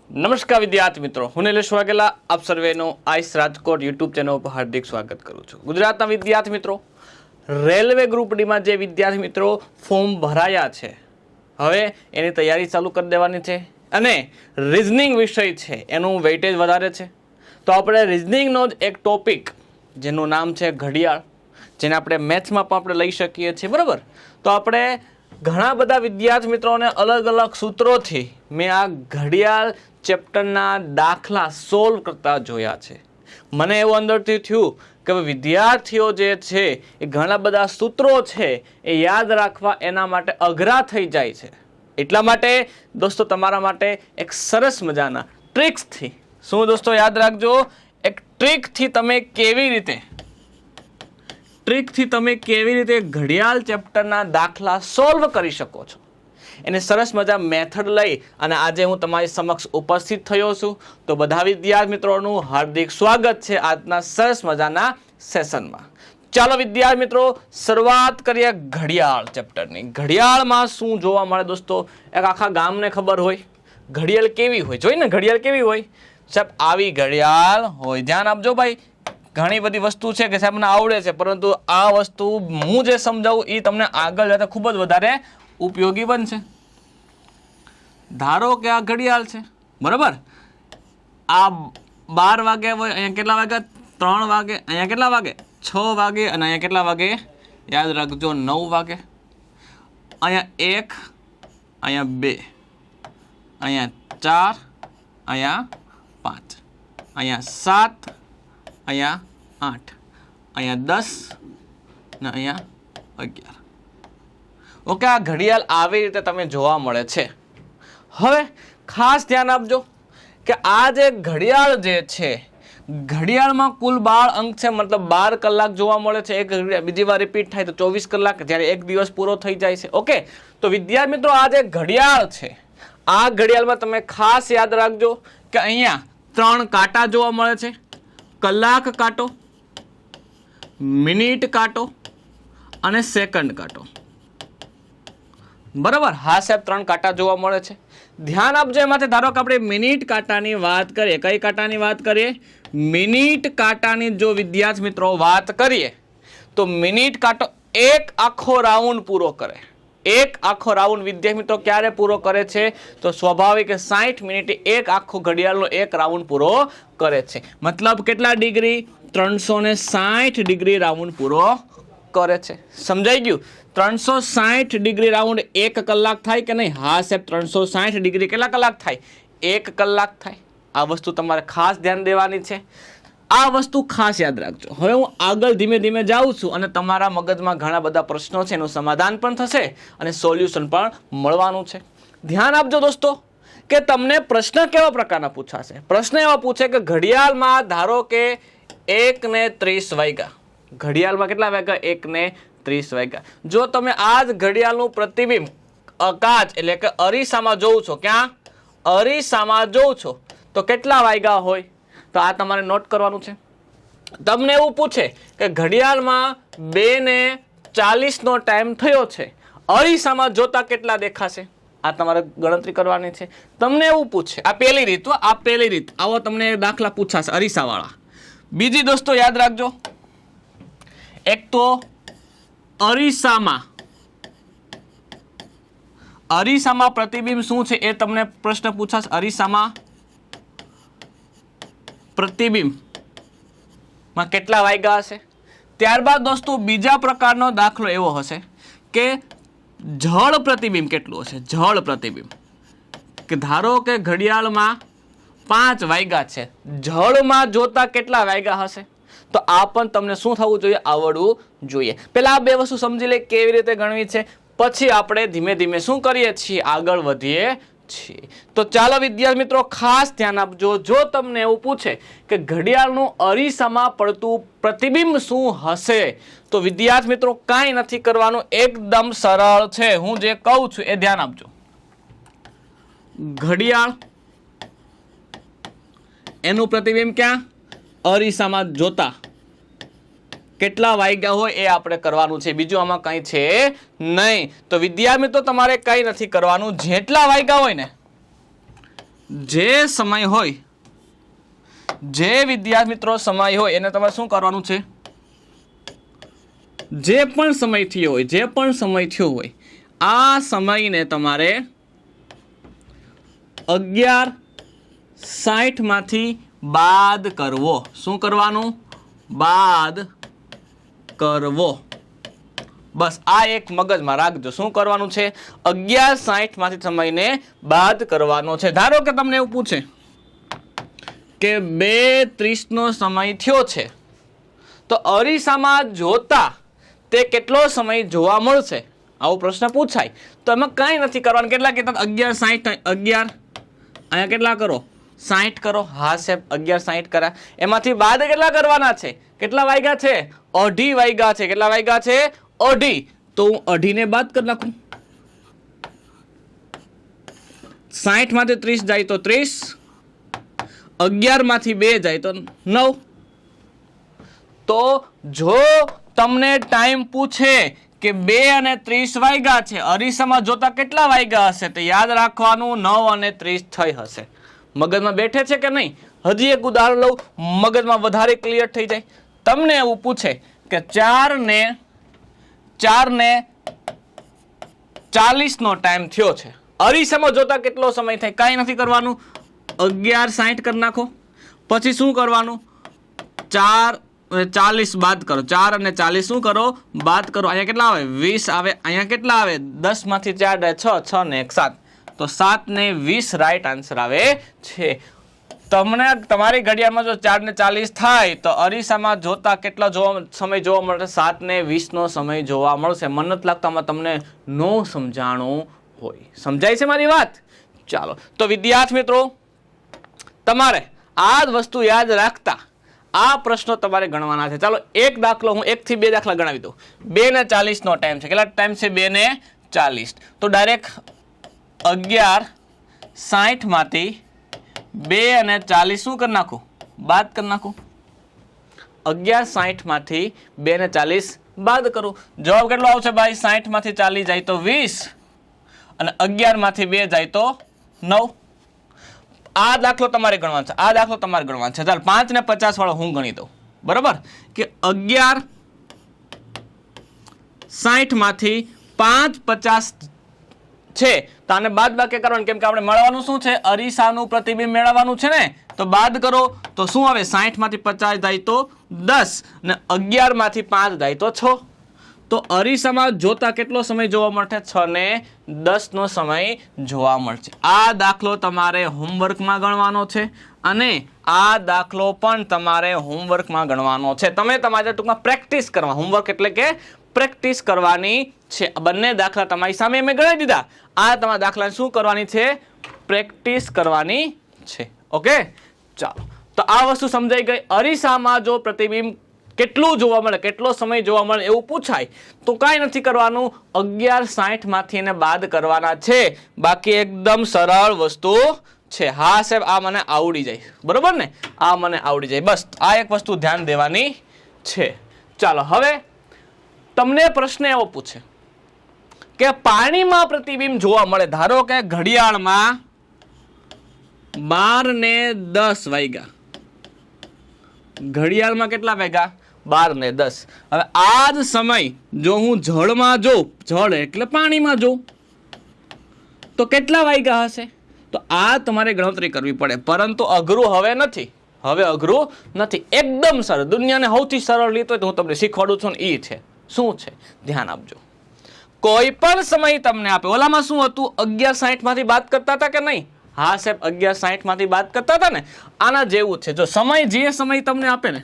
નમસ્કાર વિદ્યાર્થી મિત્રો, હું નિલેશ વાઘેલા આપ સર્વેનું આઈસ રાજકોટ યુટ્યુબ ચેનલ પર હાર્દિક સ્વાગત કરું છું। ગુજરાતના વિદ્યાર્થી મિત્રો, રેલવે ગ્રુપ ડીમાં જે વિદ્યાર્થી મિત્રો ફોર્મ ભરાયા છે, હવે એની તૈયારી ચાલુ કરી દેવાની છે અને રિઝનિંગ વિષય છે એનું વેઇટેજ વધારે છે। તો આપણે રિઝનિંગનો જ એક ટોપિક જેનું નામ છે ઘડિયાળ, જેને આપણે મેથ્સમાં પણ આપણે લઈ શકીએ છીએ, બરાબર। તો આપણે ઘણા બધા વિદ્યાર્થી મિત્રોને અલગ અલગ સૂત્રોથી મેં આ ઘડિયાળ ચેપ્ટરના દાખલા સોલ્વ કરતા જોયા છે। મને એવું અંદરથી થયું કે વિદ્યાર્થીઓ જે છે એ ઘણા બધા સૂત્રો છે એ યાદ રાખવા એના માટે અઘરા થઈ જાય છે। એટલા માટે દોસ્તો તમારા માટે એક સરસ મજાના ટ્રિક્સથી, શું દોસ્તો યાદ રાખજો, એક ટ્રિકથી તમે કેવી રીતે ઘડિયાળ ચેપ્ટરના દાખલા સોલ્વ કરી શકો છો એને સરસ મજા મેથડ લઈ અને આજે હું તમારી સમક્ષ ઉપસ્થિત થયો છું। તો બધા વિદ્યાર્થી મિત્રોનું હાર્દિક સ્વાગત છે આજના સરસ મજાના સેશનમાં। ચાલો વિદ્યાર્થી મિત્રો, શરૂઆત કરીએ ઘડિયાળ ચેપ્ટરની। ઘડિયાળમાં શું જોવા મળે દોસ્તો? એક આખા ગામને ખબર હોય ઘડિયાળ કેવી હોય, જોઈ ને ઘડિયાળ કેવી હોય સાહેબ, આવી ઘડિયાળ હોય। ધ્યાન આપજો ભાઈ, ઘણી બધી વસ્તુ છે કે સાહેબ મને આવડે છે, પરંતુ આ વસ્તુ હું જે સમજાવું એ તમને આગળ જતા ખૂબ જ વધારે ઉપયોગી બનશે। ધારો કે આ ઘડિયાળ છે, બરાબર, આ 12 વાગે હોય, અહીંયા કેટલા વાગે? 3 વાગે, અહીંયા કેટલા વાગે? 6 વાગે, અને અહીંયા કેટલા વાગે? યાદ રાખજો 9 વાગે। અહીંયા 1, અહીંયા 2, અહીંયા 4, અહીંયા 5, અહીંયા 7, અહીંયા 8, અહીંયા 10 ને અહીંયા 11। ઓકે, આ ઘડિયાળ આવી રીતે તમે જોવા મળે છે। હવે ખાસ ધ્યાન આપજો કે આ જે ઘડિયાળ જે છે, ઘડિયાળમાં કુલ 12 અંક છે, મતલબ 12 કલાક જોવા મળે છે। એક બીજી વાર રિપીટ થાય તો 24 કલાક, જ્યારે એક દિવસ પૂરો થઈ જાય છે। ઓકે, તો વિદ્યાર્થી મિત્રો આ જે ઘડિયાળ છે, આ ઘડિયાળમાં તમે ખાસ યાદ રાખજો કે અહીંયા 3 કાંટા જોવા મળે છે, કલાક કાંટો, મિનિટ કાંટો અને સેકન્ડ કાંટો, બરાબર। હા સાહેબ, 3 કાંટા જોવા મળે છે। ધ્યાન આપજો એમાંથી, ધારો કે આપણે મિનિટ કાંટાની વાત કરીએ, કઈ કાંટાની વાત કરીએ? મિનિટ કાંટાની જો વિદ્યાર્થી મિત્રો વાત કરીએ તો મિનિટ કાંટો એક આખો રાઉન્ડ પૂરો કરે। એક આખો રાઉન્ડ વિદ્યાર્થી મિત્રો ક્યારે પૂરો કરે છે? તો સ્વાભાવિક 60 મિનિટે એક આખો ઘડિયાળનો એક રાઉન્ડ પૂરો કરે છે। મતલબ કેટલા ડિગ્રી? 360 ડિગ્રી રાઉન્ડ પૂરો કરે છે। સમજાઈ ગયું? 360 ડિગ્રી રાઉન્ડ 1 કલાક થાય કે નહીં? હા સાહેબ, 360 ડિગ્રી કેટલા કલાક થાય? 1 કલાક થાય। આ વસ્તુ તમારે ખાસ ધ્યાન દેવાની છે, આ વસ્તુ ખાસ યાદ રાખજો। હવે હું આગળ ધીમે ધીમે જાઉં છું અને તમારા મગજમાં ઘણા બધા પ્રશ્નો છે, એનું સમાધાન પણ થશે અને સોલ્યુશન પણ મળવાનું છે। ધ્યાન આપજો દોસ્તો કે તમને પ્રશ્ન કેવા પ્રકારના પૂછાશે। પ્રશ્ન એવા પૂછે કે ઘડિયાળમાં ધારો કે 1:30 વાગ્યા, ઘડિયાળમાં કેટલા વાગ્યા? 1:30 વાગ્યા। જો તમે આ જ ઘડિયાળનું પ્રતિબિંબ કાચ એટલે કે અરીસામાં જોઉં છો, ક્યાં? અરીસામાં જોઉં છો, તો કેટલા વાગ્યા હોય? તો આ તમારે નોટ કરવાનું છે। તમને એવું પૂછે કે ઘડિયાળમાં 2:40 નો ટાઈમ થયો છે, અરીસામાં જોતા કેટલા દેખાશે? આ તમારે ગણતરી કરવાની છે। તમને એવું પૂછે, આ પહેલી રીત, આ પહેલી રીત, આવો તમને દાખલા પૂછાશે અરીસાવાળા। બીજી દોસ્તો યાદ રાખજો, એક તો અરીસામાં પ્રતિબિંબ શું છે એ તમને પ્રશ્ન પૂછાશે। અરીસામાં પ્રતિબિંબમાં કેટલા વાગ્યા હશે? ત્યારબાદ દોસ્તો બીજા પ્રકારનો દાખલો એવો હશે કે જળ પ્રતિબિંબ કેટલું હશે? જળ પ્રતિબિંબ, કે ધારો કે ઘડિયાળમાં 5 વાગ્યા છે, જળમાં જોતા કેટલા વાગ્યા હશે? તો આ પણ તમને શું થવું જોઈએ? આવડવું જોઈએ। પહેલા આ બે વસ્તુ સમજી લે કેવી રીતે ગણવી છે, પછી આપણે ધીમે ધીમે શું કરીએ છીએ? આગળ વધીએ છીએ। તો ચાલો વિદ્યાર્થી મિત્રો ખાસ ધ્યાન આપજો, જો તમને એવું પૂછે કે ઘડિયાળનું અરીસામાં પડતું પ્રતિબિંબ શું હશે, તો વિદ્યાર્થી મિત્રો કાંઈ નથી કરવાનું, એકદમ સરળ છે। હું જે કહું છું એ ધ્યાન આપજો। ઘડિયાળ, એનું પ્રતિબિંબ ક્યાં? અરીસામાં જોતા કેટલા વાગ્યા હોય એ આપણે કરવાનું છે, બીજું આમાં કંઈ છે નહીં। તો વિદ્યાર્થી મિત્રો તમારે કંઈ નથી કરવાનું, જેટલા વાગ્યા હોય ને જે સમય હોય, જે વિદ્યાર્થી મિત્રો સમય હોય એને તમારે શું કરવાનું છે? જે પણ સમય થયો હોય આ સમયને તમારે 11:60 માંથી બાદ કરવો. શું કરવાનું? બાદ કરવો. બસ આ એક મગજમાં રાખજો. શું કરવાનું છે? 11:60 માંથી સમયને બાદ કરવાનો છે. ધારો કે તમને એવું પૂછે કે 2:30 નો સમય થયો છે, તો અરીસામાં જોતા તે કેટલો સમય જોવા મળશે? આવો પ્રશ્ન પૂછાય તો એમાં કાંઈ નથી કરવાનું. કેટલા કહેતા? 11:60. 11 અહીંયા કેટલા કરો? 60 કરો. હા સાહેબ 11:60 કર્યા. એમાંથી બાદ કેટલા કરવાના છે? કેટલા વાગ્યા છે? 2:30 વાગ્યા છે. કેટલા વાગ્યા છે? 2:30. તો હું 2:30 ને બાદ કરી નાખું. 60 માંથી 30 જાય તો 30, 11 માંથી 2 જાય તો 9. તો જો તમને ટાઈમ પૂછે કે 2:30 વાગ્યા છે, અરીસામાં જોતા કેટલા વાગ્યા હશે? તો યાદ રાખવાનું 9:30 થઈ હશે. મગજમાં બેઠે છે કે નહીં? હજી એક ઉદાહરણ લઉં, મગજમાં વધારે ક્લિયર થઈ જાય. તમને એવું પૂછે કે 4:40 નો ટાઈમ થયો છે, અરીસામાં જોતા કેટલો સમય થાય? કાંઈ નથી કરવાનું. 11:60 કરી નાખો. પછી શું કરવાનું? 4:40 બાદ કરો. 4 અને 40 શું કરો? બાદ કરો. અહીંયા કેટલા આવે? 20 આવે. અહીંયા કેટલા આવે? 10 માંથી 4 જાય 6, 6 ને 1 7. તો 7 ને 20 રાઈટ આન્સર આવે છે. તમને તમારી ઘડિયાળમાં જો 4:40 થાય તો અરીસામાં જોતા કેટલા સમય જોવા મળશે? 7:20 નો સમય જોવા મળશે. મને નથી લાગતું આમાં તમને નો સમજાણું હોય. સમજાય છે મારી વાત? ચાલો તો વિદ્યાર્થી મિત્રો, તમારે આ જ વસ્તુ યાદ રાખતા આ પ્રશ્નો તમારે ગણવાના છે. ચાલો એક દાખલો હું 1 થી 2 દાખલા ગણાવી દઉં. 2:40 નો ટાઈમ છે. કેટલા ટાઈમ છે? 2:40. તો ડાયરેક્ટ 11:60 માંથી 2:40 શું કરી નાખું? બાદ કરી નાખું. 11:60 માંથી 2:40 બાદ કરું. જવાબ કેટલો આવશે ભાઈ? 60 માંથી 40 જાય તો 20 અને 11 માંથી 2 જાય તો 9. આ દાખલો તમારે ગણવાનો છે. આ દાખલો તમારે ગણવાનો છે. ચાલ 5 ને 50 વાળો હું ગણી દઉં. બરોબર કે 11:60 માંથી 5:50 છે તો આને બાદ બાકી કરવાનું, કેમ કે આપણે મળવાનું શું છે? અરીસાનું પ્રતિબિંબ મેળવવાનું છે ને. તો બાદ કરો તો શું આવે? 60 માંથી 50 જાય તો 10 અને 11 માંથી 5 જાય તો 6. તો અરીસામાં જોતા કેટલો સમય જોવા મળશે? 6 ને 10 નો સમય જોવા મળશે. આ દાખલો તમારે હોમવર્કમાં ગણવાનો છે અને આ દાખલો પણ તમારે હોમવર્કમાં ગણવાનો છે. તમે તમારે ટૂંકમાં પ્રેક્ટિસ કરવા. હોમવર્ક એટલે કે પ્રેક્ટિસ કરવાની છે. બંને દાખલા તમારી સામે મેં ગણાવી દીધા. આ તમારા દાખલા શું કરવાની છે? પ્રેક્ટિસ કરવાની છે. ઓકે ચાલો તો આ વસ્તુ સમજાઈ ગઈ. અરીસામાં જો પ્રતિબિંબ કેટલું જોવા મળે, કેટલો સમય જોવા મળે એવું પૂછાય તો કાંઈ નથી કરવાનું. 11:60 માંથી એને બાદ કરવાના છે. બાકી એકદમ સરળ વસ્તુ છે. હા સાહેબ આ મને આવડી જાય. બરોબર ને? આ મને આવડી જાય. બસ આ એક વસ્તુ ધ્યાન દેવાની છે. ચાલો હવે તમને પ્રશ્ન એવો પૂછે કે પાણીમાં પ્રતિબિંબ જોવા મળે. ધારો કે ઘડિયાળમાં 12:10 વાગ્યા. ઘડિયાળમાં કેટલા વાગ્યા? 12:10. હવે આ જ સમય જો હું જળમાં જોઉં, જળ એટલે પાણીમાં જોઉં, તો કેટલા વાગ્યા હશે? તો આ તમારે ગણતરી કરવી પડે. પરંતુ અઘરું હવે નથી. હવે અઘરું નથી. એકદમ સરળ. દુનિયાને સૌથી સરળ રીત હોય તો હું તમને શીખવાડું છું ને એ છે. શું છે? ધ્યાન આપજો. કોઈ પણ સમય તમને આપે. ઓલામાં શું હતું? 11:60 માંથી બાદ કરતા હતા કે નહીં? હા સાહેબ 11:60 માંથી બાદ કરતા હતા ને. આના જેવું છે. જો સમય જે સમય તમને આપે ને,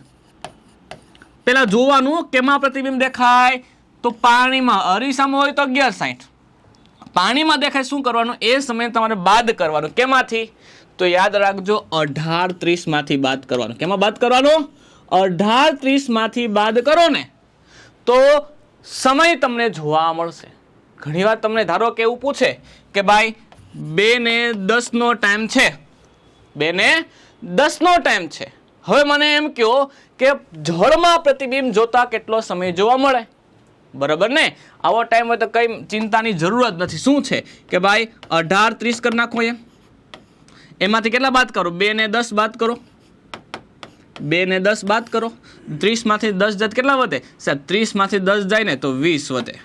પેલા જોવાનું કેમાં પ્રતિબિંબ દેખાય? તો પાણીમાં. અરીસામાં હોય તો 11:60. પાણીમાં દેખાય શું કરવાનું? એ સમય તમારે બાદ કરવાનું. કેમાંથી? તો યાદ રાખજો 18:30 માંથી બાદ કરવાનું. કેમાં બાદ કરવાનું? 18:30 માંથી બાદ કરો ને તો સમય તમને જોવા મળશે. ઘણીવાર તમને ધારો કે એવું પૂછે કે ભાઈ 2:10 નો ટાઈમ છે. 2:10 નો ટાઈમ છે. હવે મને એમ કહો કે જળમાં પ્રતિબિંબ જોતા કેટલો સમય જોવા મળે? બરાબર ને? આવો ટાઈમ હોય તો કઈ ચિંતાની જરૂર જ નથી. શું છે કે ભાઈ 18:30 કરી નાખો. એમાંથી કેટલા બાદ કરો? 2 ને 10 બાદ કરો. 2 ને 10 બાદ કરો. 30 માંથી 10 જાય કેટલા વધે? સાહેબ 30 માંથી 10 જાય ને તો 20 વધે.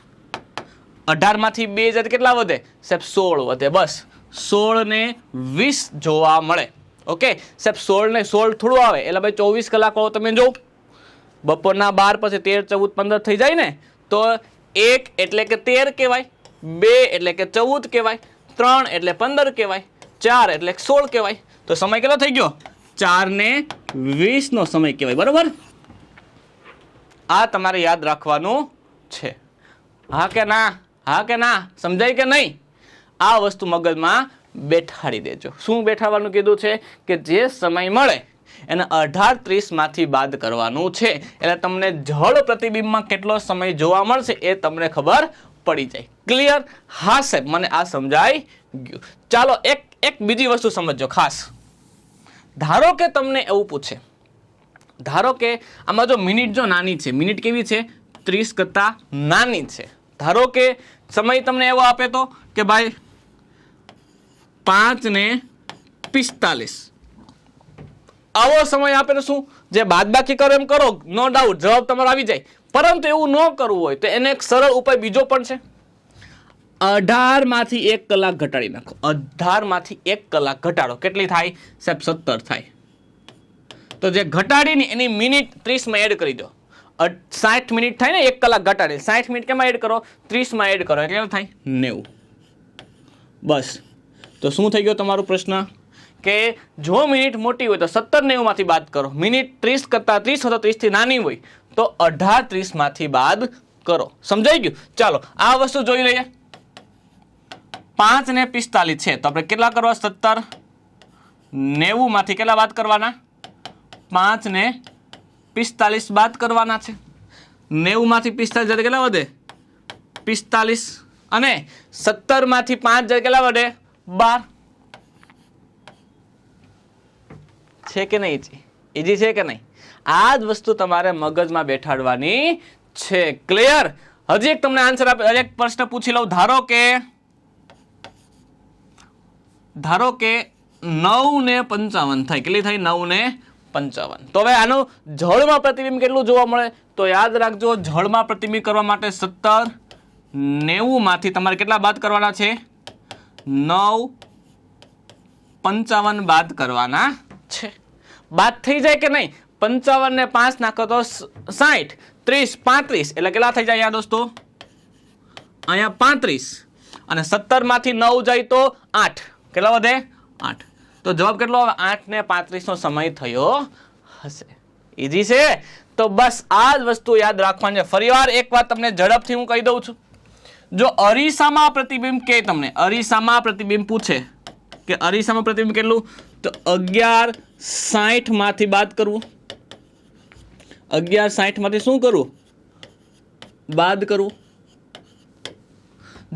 18 માંથી 2 જાય કેટલા વધે? સાહેબ 16 વધે. બસ 16 ને 20 જોવા મળે. ઓકે સાહેબ 16 ને 16 થોડું આવે એટલે ભાઈ 24 કલાક વાળો તમે જો બપોરના 12 પછી 13, 14, 15 થઈ જાય ને તો 1 એટલે કે 13 કહેવાય, 2 એટલે કે 14 કહેવાય, 3 એટલે 15 કહેવાય, 4 એટલે 16 કહેવાય. તો સમય કેટલો થઈ ગયો? 4 ને 20 નો સમય કહેવાય. બરોબર, આ તમારે યાદ રાખવાનું છે. હા કે ના? હા કે ના? સમજાય કે નહીં? આ વસ્તુ મગજમાં બેઠાડી દેજો. શું બેઠાડવાનું કીધું છે? કે જે સમય મળે એને 18:30 માંથી બાદ કરવાનું છે એટલે તમને જળ પ્રતિબિંબમાં કેટલો સમય જોવા મળશે એ તમને ખબર પડી જાય. ક્લિયર? હા સાહેબ, મને આ સમજાઈ ગયું. ચાલો એક બીજી વસ્તુ સમજો ખાસ. ધારો કે તમને એવું પૂછે, ધારો કે આમાં જો મિનિટ જો નાની છે, મિનિટ કેવી છે? 30 કરતા નાની છે. ધારો કે સમય તમને એવો આપે તો કે ભાઈ 5 ને 45 આવો સમય આપે તો શું? જે બાદબાકી કરો એમ કરો, નો ડાઉટ જવાબ તમારો આવી જાય. પરંતુ એવું ન કરવું હોય તો એને એક સરળ ઉપાય બીજો પણ છે. 18 માંથી 1 કલાક ઘટાડી નાખો. 18 માંથી 1 કલાક ઘટાડો. કેટલી થાય? સાહેબ 17 થાય. તો જે ઘટાડીને એની મિનિટ 30 માં એડ કરી દો. 60 મિનિટ થાય ને 1 કલાક ઘટાડી, 60 મિનિટ કેમાં એડ કરો? 30 માં એડ કરો એટલે થાય 90. બસ, તો શું થઈ ગયો તમારો પ્રશ્ન? કે જો મિનિટ મોટી હોય તો 17 90 માંથી બાદ કરો. મિનિટ 30 કરતા 30 હોય તો 30 થી નાની હોય તો 18 30 માંથી બાદ કરો. સમજાઈ ગયું? ચાલો આ વસ્તુ જોઈ લઈએ. 5 ને 45 છે તો આપણે કેટલા કરવા? 17 90 માંથી કેટલા બાદ કરવાના? 5 ને 45 બાદ કરવાના છે. 90 માંથી 45 જાય કેટલા વધે? 45. અને 17 માંથી 5 જાય કેટલા વધે? 12. છે કે નહીં? ઈજી છે કે નહીં? આ જ વસ્તુ તમારે મગજમાં બેઠાડવાની છે. ક્લિયર? હજી એક તમને આન્સર આપે, એક પ્રશ્ન પૂછી લઉં. ધારો કે 9 ને 55 થાય. કેટલી થાય? 9 ને 55. તો હવે આનું જળમાં પ્રતિબિંબ કેટલું જોવા મળે? તો યાદ રાખજો, જળમાં પ્રતિબિંબ કરવા માટે 17 90 માંથી તમારે કેટલા બાદ કરવાના છે? 9 55 બાદ કરવાના છે. બાદ થઈ જાય કે નહીં? 55 ને 5 નાખો તો 60, 30, 35 એટલે કેટલા થઈ જાય દોસ્તો? અહીંયા 35. અને 17 માંથી 9 જાય તો 8. કેટલા વધે? 8. તો જવાબ કેટલો આવે? 8 ને 35 નો સમય થયો હશે. ઈઝી છે? તો બસ આ જ વસ્તુ યાદ રાખવાની છે. ફરીવાર એક વાત તમને ઝડપથી હું કહી દઉં છું. જો અરીસામાં પ્રતિબિંબ કે તમને અરીસામાં પ્રતિબિંબ પૂછે કે અરીસામાં પ્રતિબિંબ કેટલું? તો 11:60 માંથી બાદ કરવું. 11:60 માંથી શું કરવું? બાદ કરવું.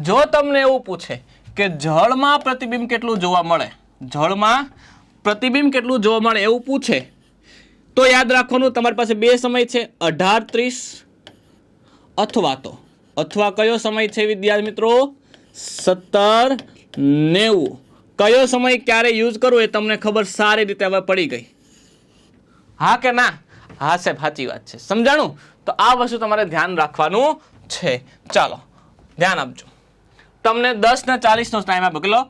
જો તમને એવું પૂછે કે જળમાં પ્રતિબિંબ કેટલું જોવા મળે, જળમાં પ્રતિબિંબ કેટલું જોવા મળે એવું પૂછે તો યાદ રાખવાનું તમારી પાસે બે સમય છે, 18:30 અથવા કયો સમય છે વિદ્યાર્થી મિત્રો? 17:90. કયો સમય ક્યારે યુઝ કરવો એ તમને ખબર સારી રીતે હવે પડી ગઈ. હા કે ના? હા સાહેબ, સાચી વાત છે. સમજાણું? તો આ વસ્તુ તમારે ધ્યાન રાખવાનું છે. ચાલો ધ્યાન આપજો. તમને 10:40 નો ટાઈમ આપો. કેટલો?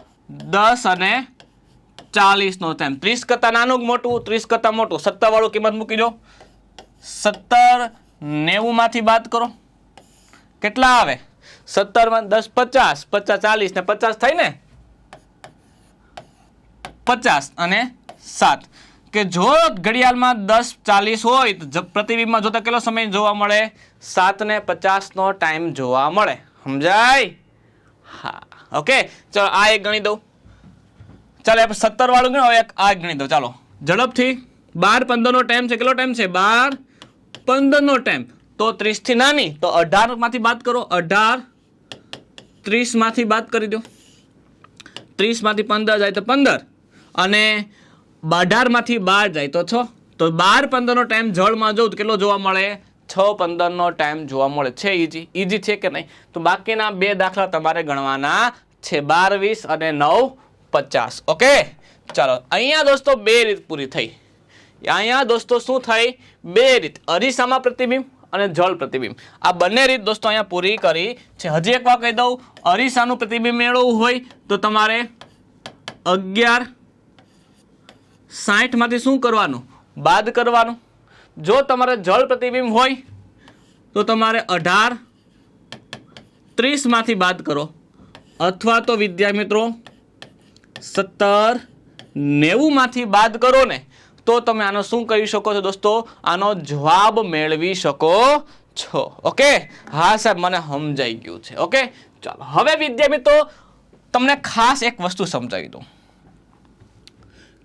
10:40 નો ટાઈમ. 30 કરતા નાનું મોટું, 30 કરતા મોટું. 17 વાળું કિંમત મૂકી દો. 17:90 માંથી બાદ કરો. કેટલા આવે? 17 માં 10 50, 50 40 ને 50 થાય ને? 50 અને 7. કે જો ઘડિયાળમાં 10:40 હોય તો પ્રતિબિંબમાં જોતા કેટલો સમય જોવા મળે? 7:50 નો ટાઈમ જોવા મળે. સમજાય? હા, ઓકે. ચલો આ એક ગણી દઉં. ચાલો 17 વાળું ગણો, એક આ ગણી દો. ચાલો ઝડપથી. 12:15 નો ટાઈમ છે. કેટલો ટાઈમ છે? 12:15 નો ટાઈમ. તો 30 થી નાની તો 18 માંથી બાદ કરો. 18 30 માંથી બાદ કરી દો. 30 માંથી 15 જાય તો 15 અને 18 માંથી 12 જાય તો 6. તો 12:15 નો ટાઈમ જળમાં જોઉં તો કેટલો જોવા મળે? 6:15 નો ટાઈમ જોવા મળે. છે ઈજી? ઈજી છે કે નહીં? તો બાકીના બે દાખલા તમારે ગણવાના છે, 12 20 અને 9 50. ઓકે, ચાલો અહીંયા દોસ્તો બે રીત પૂરી થઈ. અહીંયા દોસ્તો શું થઈ? બે રીત, અરીસામાં પ્રતિબિંબ અને જળ પ્રતિબિંબ. આ બંને રીત દોસ્તો અહીંયા પૂરી કરી છે. હજી એક વાર કહી દઉં, અરીસાનું પ્રતિબિંબ મેળવવું હોય તો તમારે 1160 માંથી શું કરવાનું? બાદ કરવાનું. જો તમારે જળ પ્રતિબિંબ હોય તો તમારે 1830 માંથી બાદ કરો, અથવા તો વિદ્યાર્થી મિત્રો 1790 માંથી બાદ કરો ને તો તમે આનો શું કરી શકો છો દોસ્તો? આનો જવાબ મેળવી શકો છો. ઓકે, હા સાહેબ મને સમજાઈ ગયું છે. ઓકે, ચાલો હવે વિદ્યાર્થી મિત્રો તમને ખાસ એક વસ્તુ સમજાવી દઉં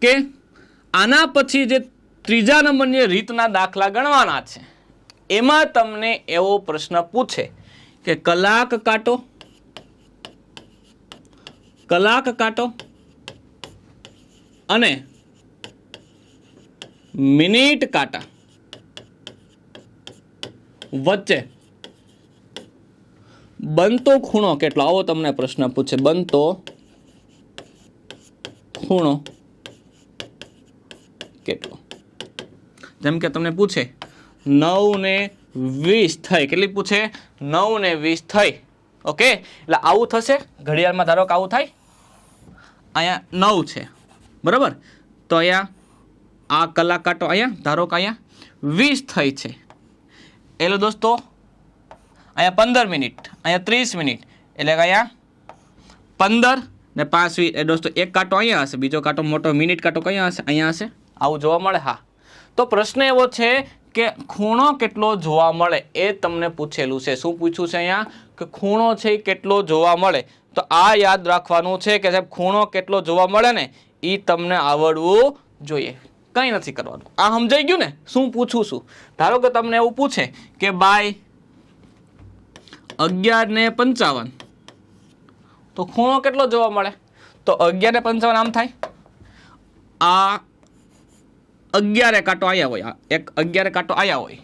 કે આના પછી જે ત્રીજા નંબરની રીતના દાખલા ગણવાના છે એમાં તમને એવો પ્રશ્ન પૂછે કે કલાક કાંટો અને મિનિટ કાંટા વચ્ચે બનતો ખૂણો કેટલો? આવો તમને પ્રશ્ન પૂછે, બનતો ખૂણો કેટલો? જેમ કે તમને પૂછે 9 ને 20 થઈ. કેટલી પૂછે? 9 ને 20 થઈ. ઓકે, એટલે આવું થશે. ઘડિયાળમાં ધારો કે આવું થાય, અહીંયા 9 છે બરાબર, તો અહીંયા આ કલાક કાંટો અહીંયા ધારો કે અહીંયા 20 થઈ છે. એટલે દોસ્તો અહીંયા 15 મિનિટ, અહીંયા 30 મિનિટ, એટલે અહીંયા 15 ને 5 20. એ દોસ્તો એક કાંટો અહીંયા હશે, બીજો કાંટો મોટો મિનિટ કાંટો કયા હશે? અહીંયા હશે. આવું જોવા મળે. હા, તો પ્રશ્ન એવો છે કે ખૂણો કેટલો જોવા મળે એ તમને પૂછેલું છે. શું પૂછ્યું છે અહીંયા? કે ખૂણો છે એ કેટલો જોવા મળે. તો આ યાદ રાખવાનું છે કે સાહેબ ખૂણો કેટલો જોવા મળે ને એ તમને આવડવું જોઈએ. કંઈ નથી કરવાનું. આ સમજાઈ ગયું ને શું પૂછું છું? ધારો કે તમને એવું પૂછે કે બાય 11:55 તો ખૂણો કેટલો જોવા મળે? તો 11:55 આમ થાય, આ 11 કાંટો અહીંયા હોય, એક 11 કાંટો અહીંયા હોય,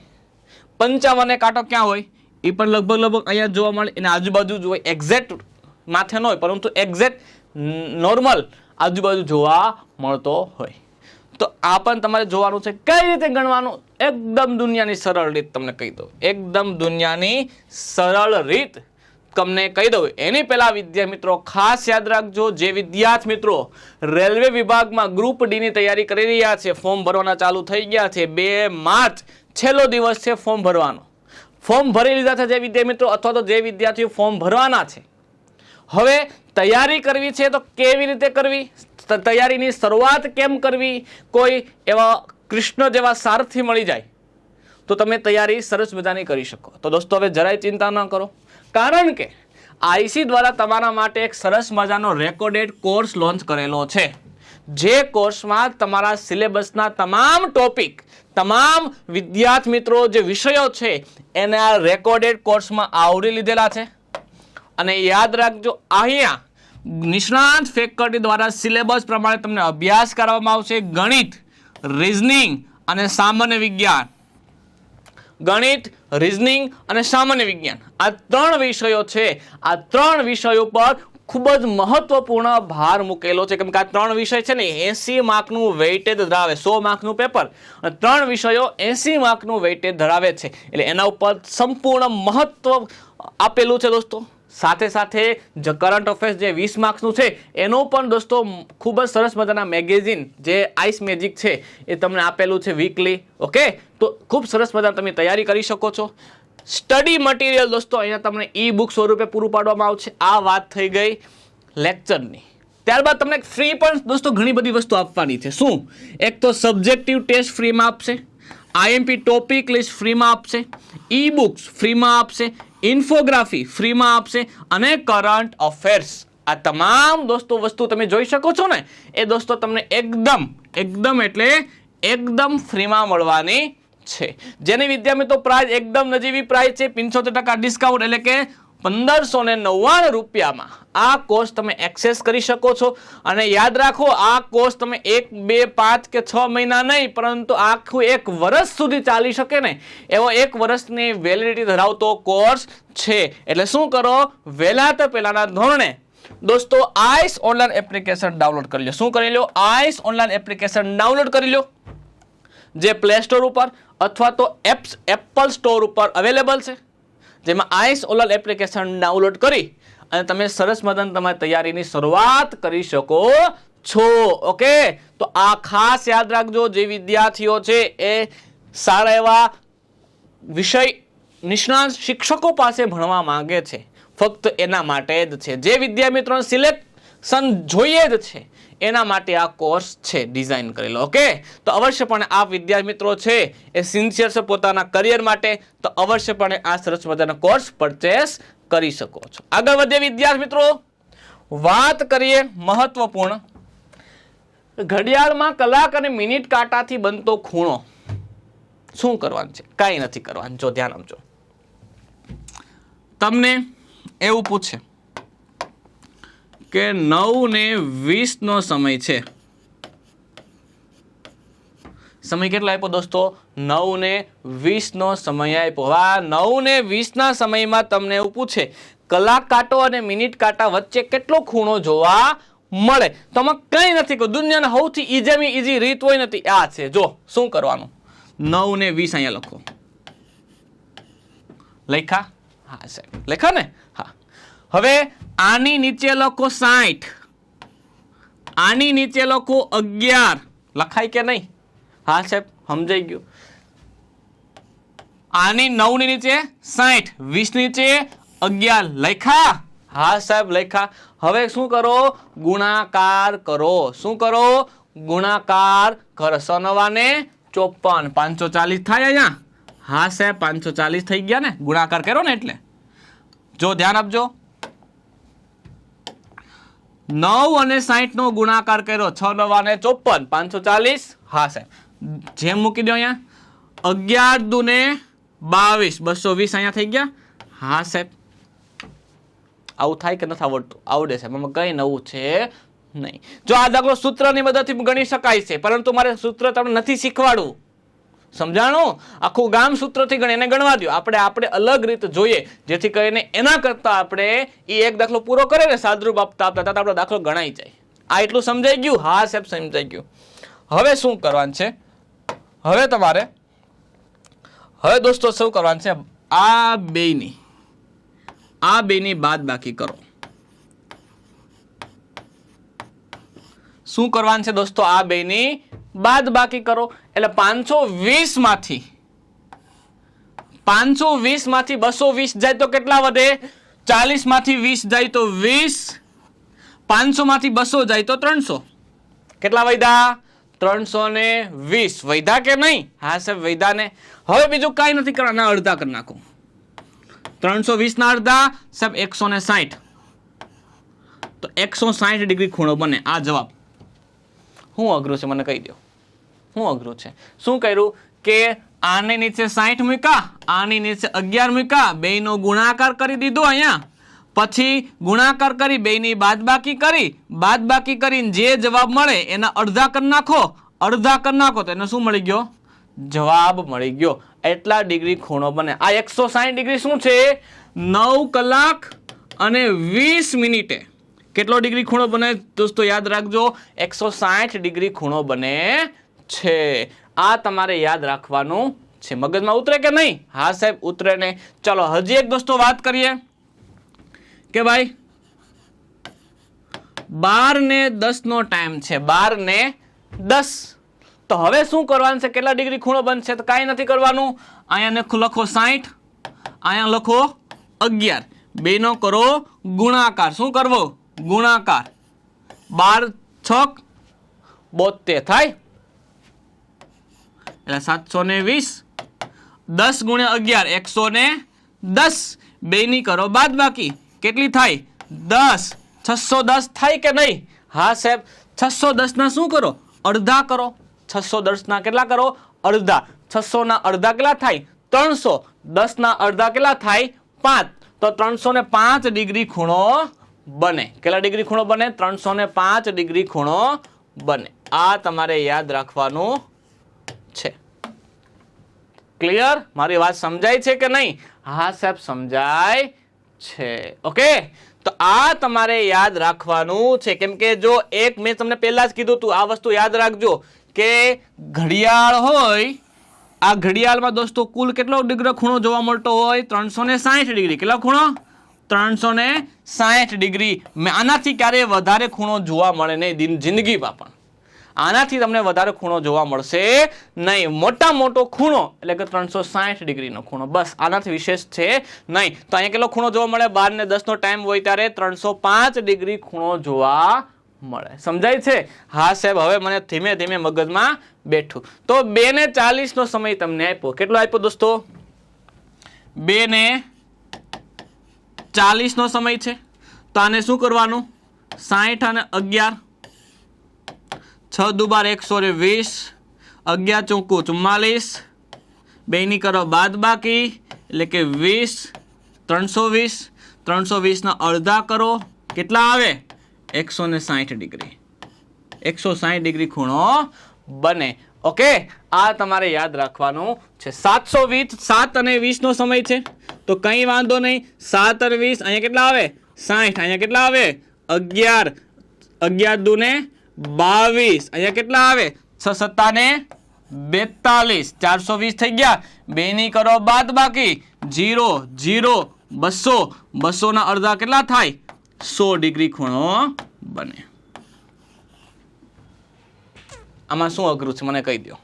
55 કાંટો ક્યાં હોય? એ પણ લગભગ અહીંયા જોવા મળે. એને આજુબાજુ જ હોય, એક્ઝેક્ટ માથે ન હોય પરંતુ એક્ઝેક્ટ નોર્મલ આજુબાજુ જોવા મળતો હોય. તો આ પણ તમારે જોવાનું છે. કઈ રીતે ગણવાનું? એકદમ દુનિયાની સરળ રીત તમને કહી દઉં. એકદમ દુનિયાની સરળ રીત તમને કહી દઉં. એની પહેલા વિદ્યાર્થી મિત્રો ખાસ યાદ રાખજો, જે વિદ્યાર્થી મિત્રો રેલવે વિભાગમાં ગ્રુપ ડી ની તૈયારી કરી રહ્યા છે, ફોર્મ ભરવાના ચાલુ થઈ ગયા છે. 2 માર્ચ છેલ્લો દિવસ છે ફોર્મ ભરવાનો. ફોર્મ ભરી લીધા છે જે વિદ્યાર્થી મિત્રો, અથવા તો જે વિદ્યાર્થીઓ ફોર્મ ભરવાના છે, હવે તૈયારી કરવી છે તો કેવી રીતે કરવી, તૈયારીની શરૂઆત કેમ કરવી, કોઈ એવા કૃષ્ણ જેવા સારથી મળી જાય તો તમે તૈયારી સરસ મજાની કરી શકો. તો દોસ્તો હવે જરાય ચિંતા ન કરો, કારણ કે આઈસી દ્વારા તમારા માટે એક સરસ મજાનો રેકોર્ડેડ કોર્સ લોન્ચ કરેલો છે. જે કોર્સમાં તમારા સિલેબસના તમામ ટોપિક, તમામ વિદ્યાર્થી મિત્રો જે વિષયો છે એને આ રેકોર્ડેડ કોર્સમાં આવરી લીધેલા છે. અને યાદ રાખજો, અહીંયા નિષ્ણાત ફેકલ્ટી દ્વારા સિલેબસ પ્રમાણે તમને અભ્યાસ કરવામાં આવશે. ગણિત, રીઝનિંગ અને સામાન્ય વિજ્ઞાન. ગણિત, રીઝનિંગ અને સામાન્ય વિજ્ઞાન આ 3 વિષયો છે. આ 3 વિષયો પર ખૂબ જ મહત્વપૂર્ણ ભાર મૂકેલો છે, કેમ કે આ 3 વિષય છે ને 80 માર્કનું વેઇટેજ ધરાવે. 100 માર્કનું પેપર અને 3 વિષયો 80 માર્કનું વેઇટેજ ધરાવે છે. એટલે એના ઉપર સંપૂર્ણ મહત્વ આપેલું છે દોસ્તો. સાથે સાથે જે કરંટ અફેર્સ જે 20 માર્ક્સનું છે એનું પણ દોસ્તો ખૂબ જ સરસ મજાના મેગેઝિન જે આઈસ મેજિક છે એ તમને આપેલું છે વીકલી. ઓકે, તો ખૂબ સરસ મજાની તમે તૈયારી કરી શકો છો. સ્ટડી મટીરિયલ દોસ્તો અહીંયા તમને ઈ બુક સ્વરૂપે પૂરું પાડવામાં આવશે. આ વાત થઈ ગઈ લેક્ચરની. ત્યારબાદ તમને ફ્રી પણ દોસ્તો ઘણી બધી વસ્તુ આપવાની છે. શું? એક તો સબ્જેક્ટિવ ટેસ્ટ ફ્રીમાં આપશે, આઈએમપી ટોપિક લિસ્ટ ફ્રીમાં આપશે, ઈ બુક્સ ફ્રીમાં આપશે, ઇન્ફોગ્રાફી ફ્રીમાં આપશે અને કરંટ અફેર્સ. આ તમામ દોસ્તો વસ્તુ તમે જોઈ શકો છો ને એ દોસ્તો તમને એકદમ એટલે એકદમ ફ્રીમાં મળવાની છે. જેની વિદ્યા મિત્રો પ્રાઇસ એકદમ નજીવી પ્રાઇસ છે, 75% ડિસ્કાઉન્ટ, એટલે કે 1599 રૂપિયામાં આ કોર્સ તમે એક્સેસ કરી શકો છો. અને યાદ રાખો, આ કોર્સ તમે 1, 2, 5 કે 6 મહિના નહીં પરંતુ આખું 1 વર્ષ સુધી ચાલી શકે ને એવો 1 વર્ષની વેલિડિટી ધરાવતો કોર્સ છે. એટલે શું કરો, વહેલા તો પહેલાના ધોરણે દોસ્તો આઈસ ઓનલાઈન એપ્લિકેશન ડાઉનલોડ કરી લો. શું કરી લો? આઈસ ઓનલાઈન એપ્લિકેશન ડાઉનલોડ કરી લો, જે પ્લે સ્ટોર ઉપર અથવા તો એપલ સ્ટોર ઉપર અવેલેબલ છે, જેમાં આઈસ ઓનલાઈન એપ્લિકેશન ડાઉનલોડ કરી અને તમે સરસ મજાની તમારી તૈયારીની શરૂઆત કરી શકો છો. ઓકે, તો આ ખાસ યાદ રાખજો, જે વિદ્યાર્થીઓ છે એ સારા એવા વિષય નિષ્ણાત શિક્ષકો પાસે ભણવા માંગે છે, ફક્ત એના માટે જ છે. જે વિદ્યા મિત્રોને સિલેક્શન જોઈએ જ છે એના માટે આ કોર્સ છે ડિઝાઇન કરેલો. ઓકે, તો અવશ્યપણે આ વિદ્યાર્થી મિત્રો છે એ સિન્સિયર છે પોતાના કરિયર માટે, તો અવશ્યપણે આ સરસ મજાનો કોર્સ પરચેસ કરી શકો છો. આગળ વધીએ વિદ્યાર્થી મિત્રો, વાત કરીએ મહત્વપૂર્ણ ઘડિયાળમાં કલાક અને મિનિટ કાંટાથી બનતો ખૂણો. શું કરવાનું છે? કાંઈ નથી કરવાનું. જો ધ્યાન આપજો, તમને એવું પૂછે કે 9:20 નો સમય છે. સમય કેટલો આપ્યો દોસ્તો? 9:20 નો સમય આપ્યો. આ 9:20 ના સમયમાં તમને એવું પૂછે કલાક કાંટો અને મિનિટ કાંટા વચ્ચે કેટલો ખૂણો જોવા મળે. તો આમાં કઈ નથી કહ્યું, દુનિયાના સૌથી ઈઝીમાં ઈઝી રીત હોય નથી આ છે. જો શું કરવાનું, 9:20 અહીંયા લખો. લખ્યા? હા સાહેબ લખ્યા ને? હા. હવે આની નીચે લખો 60, આની નીચે લખો 11. લખાય કે નહીં? હા સાહેબ સમજાઈ ગયું. આની 9 ની નીચે 60, 20 નીચે 11. લખ્યા? હા સાહેબ લખ્યા. હવે શું કરો? ગુણાકાર કરો. શું કરો? ગુણાકાર કરો. 100 ને 54, 540 થાય અહીંયા. હા સાહેબ 540 થઈ ગયા ને, ગુણાકાર કર્યો ને એટલે. જો ધ્યાન આપજો, 9 અને 60 નો ગુણાકાર કર્યો, 6 9 ને 54, 540. હા સાહેબ જેમ મૂકી દો અહીંયા. 11 દુ ને 22, 220 અહીંયા થઈ ગયા. હા સાહેબ આવું થાય કે નથી આવડતું? આવડે છે, એમાં કઈ નવું છે નહીં. જો આ દાખલો સૂત્રની મદદથી ગણી શકાય છે, પરંતુ મારે સૂત્ર તમને નથી શીખવાડવું. સમજાણું? આખું ગામ સૂત્રથી ગણે, એને ગણવા દો. આપણે અલગ રીત જોઈએ, જેથી કરીને એના કરતા આપણે એ એક દાખલો પૂરો કરે ને સાદરૂપ આપતા આપણો દાખલો ગણાઈ જાય. આ એટલું સમજાઈ ગયું? હા સાહેબ સમજાઈ ગયું. હવે શું કરવાનું છે? હવે તમારે દોસ્તો શું કરવાનું છે? આ બેની બાદબાકી કરો. શું કરવાનું છે દોસ્તો? આ બેની બાદબાકી કરો. એટલે 520 માંથી 220 જાય તો કેટલા વધે? 40 માંથી 20 જાય તો 20, 500 માંથી 200 જાય તો 300. કેટલા વધ્યા? 320 વધ્યા કે નહીં? હા સાહેબ વધ્યા ને. હવે બીજું કાંઈ નથી કરવાના, અડધા કરી નાખો. 320 ના અડધા સાહેબ 160, તો 160 ડિગ્રી ખૂણો બને. આ જવાબ. શું અઘરું છે મને કહી દો? શું અઘરું છે? શું કર્યું કે આની નીચે 60 મૂક્યા, આની નીચે 11 મૂક્યા, બેયનો ગુણાકાર કરી દીધો અહીંયા, પછી ગુણાકાર કરી બેયની બાદબાકી કરીને જે જવાબ મળે એના અડધા કરી નાખો તો એને શું મળી ગયો? જવાબ મળી ગયો. એટલા ડિગ્રી ખૂણો બને. આ 160 ડિગ્રી શું છે? 9 કલાક અને 20 મિનિટે કેટલો ડિગ્રી ખૂણો બને દોસ્તો? યાદ રાખજો, 160 ડિગ્રી ખૂણો બને છે. આ તમારે યાદ રાખવાનું છે. મગજમાં ઉતરે કે નહીં? હા સાહેબ ઉતરે ને. ચલો હજી એક દોસ્તો વાત કરીએ કે ભાઈ 12 ને 10 નો ટાઈમ છે. 12 ને 10. તો હવે શું કરવાનું છે? કેટલા ડિગ્રી ખૂણો બનશે? તો કાંઈ નથી કરવાનું. અહીંયા લખો 60, અહીંયા લખો 11, બેનો કરો ગુણાકાર. શું કરવો? ગુણાકાર. 12 6 72 થાય, એટલે 720. 10 ગુણ્યા 11 110. બેની કરો બાદબાકી. કેટલી થાય? 10. 610 થાય કે નહીં? હા સાહેબ 610 ના શું કરો? અડધા કરો. 610 ના કેટલા કરો? અડધા. 600 ના અડધા કેટલા થાય? 300. 10 ના અડધા કેટલા થાય? 5. તો 305 ડિગ્રી ખૂણો બને. કેટલા ડિગ્રી ખૂણો બને? 305 ડિગ્રી ખૂણો બને. આ તમારે યાદ રાખવાનું છે. ક્લિયર? મારી વાત સમજાય છે કે નહીં? હા સાહેબ સમજાય છે. ઓકે, તો આ તમારે યાદ રાખવાનું છે, કેમ કે જો એક મેં તમને પહેલા જ કીધું હતું, આ વસ્તુ યાદ રાખજો કે ઘડિયાળ હોય, આ ઘડિયાળમાં દોસ્તો કુલ કેટલો ડિગ્રી ખૂણો જોવા મળતો હોય? 360 ડિગ્રી. કેટલો ખૂણો? 360 ડિગ્રી. આનાથી ક્યારેય વધારે ખૂણો જોવા મળે નહીં જિંદગીમાં, પણ આનાથી તમને વધારે ખૂણો જોવા મળશે નહીં. મોટા મોટો ખૂણો એટલે કે 360 ડિગ્રીનો ખૂણો, બસ આનાથી વિશેષ છે નહીં. તો અહીંયા કેટલો ખૂણો જોવા મળે? 12 ને 10 નો ટાઈમ હોય ત્યારે 305 ડિગ્રી ખૂણો જોવા મળે. સમજાય છે? હા સાહેબ, હવે મને ધીમે ધીમે મગજમાં બેઠું. તો 2 ને 40 નો સમય તમને આપ્યો. કેટલો આપ્યો દોસ્તો? 2 ને 40 નો સમય છે. તો આને શું કરવાનું? 60 અને 11, 6 દુ 12 120, 11 ચોકુ 44, 2 ની કરો બાદ બાકી એટલે કે 20, 320, 320 ના અડધા કરો, કેટલા આવે? 160 ડિગ્રી. 160 ડિગ્રી ખૂણો બને. ઓકે, આ તમારે યાદ રાખવાનું છે. 720, 7 અને 20 નો સમય છે, તો કંઈ વાંધો નહીં. 7 અને 20 અહીંયા કેટલા આવે? 60. અહીંયા કેટલા આવે? 11, 11 દુ ને 22. અહીંયા કેટલા આવે? 6 સત્તા ને 42, 420 થઈ ગયા. 2 ની કરો બાદ બાકી, 0 0, 200, 200 ના અડધા કેટલા થાય? 100 ડિગ્રી ખૂણો બને. આમાં શું અઘરું છે મને કહી દો.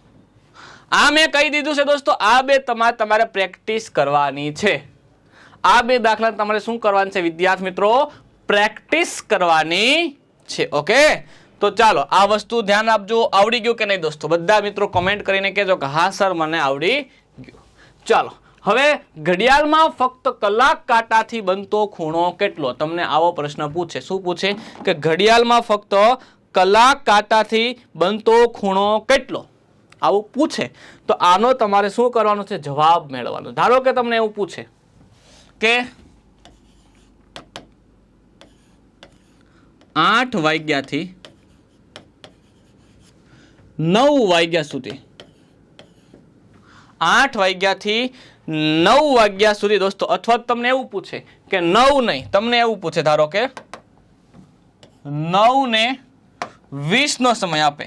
આ મેં કહી દીધું છે દોસ્તો. આ બે તમારે પ્રેક્ટિસ કરવાની છે. આ બે દાખલા તમારે શું કરવાનું છે વિદ્યાર્થી મિત્રો? પ્રેક્ટિસ કરવાની છે. ઓકે, તો ચાલો આ વસ્તુ ધ્યાન આપજો. આવડી ગયું કે નહીં દોસ્તો? બધા મિત્રો કોમેન્ટ કરીને કહેજો કે હા સર મને આવડી ગયું. ચાલો હવે ઘડિયાળમાં ફક્ત કલાક કાંટાથી બનતો ખૂણો કેટલો? તમને આવો પ્રશ્ન પૂછે. શું પૂછે? કે ઘડિયાળમાં ફક્ત કલાક કાંટાથી બનતો ખૂણો કેટલો? આવું પૂછે તો આનો તમારે શું કરવાનું છે? જવાબ મેળવવાનો. ધારો કે તમને એવું પૂછે કે 8 વાગ્યાથી 9 વાગ્યા સુધી, 8 વાગ્યાથી 9 વાગ્યા સુધી દોસ્તો, અથવા તમને એવું પૂછે કે 9 નહીં, તમને એવું પૂછે ધારો કે 9 ને 20 નો સમય આપે.